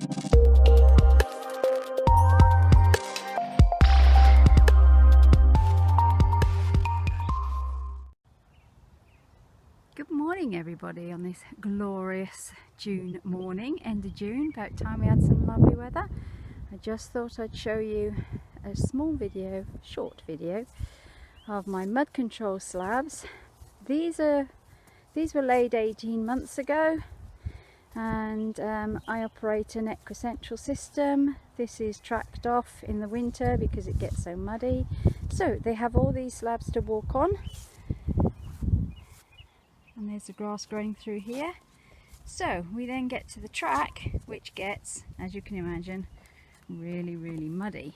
Good morning everybody on this glorious June morning, end of June, about time we had some lovely weather. I just thought I'd show you a small video, short video of my mud control slabs. These were laid 18 months ago, and I operate an equicentral system. This is tracked off in the winter because it gets so muddy. So they have all these slabs to walk on. And there's the grass growing through here. So we then get to the track, which gets, as you can imagine, really muddy.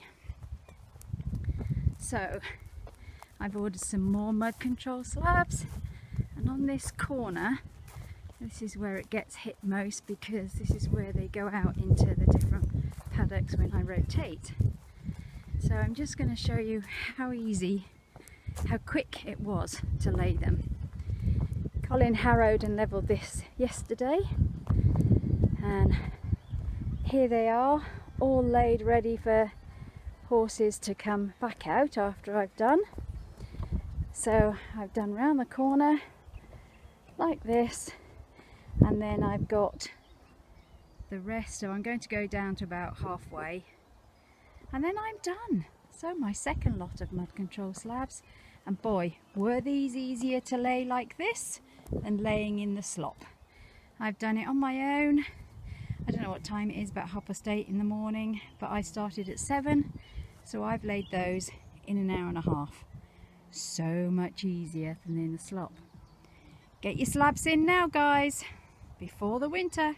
So I've ordered some more mud control slabs, and on this corner, this is where it gets hit most because this is where they go out into the different paddocks when I rotate. So I'm just going to show you how quick it was to lay them. Colin harrowed and levelled this yesterday, and here they are, all laid ready for horses to come back out after I've done. So I've done round the corner like this, and then I've got the rest, so I'm going to go down to about halfway, and then I'm done. So my second lot of mud control slabs, and boy, were these easier to lay like this than laying in the slop. I've done it on my own. I don't know what time it is, about 8:30 in the morning, but I started at 7, so I've laid those in an hour and a half. So much easier than in the slop. Get your slabs in now, guys, before the winter.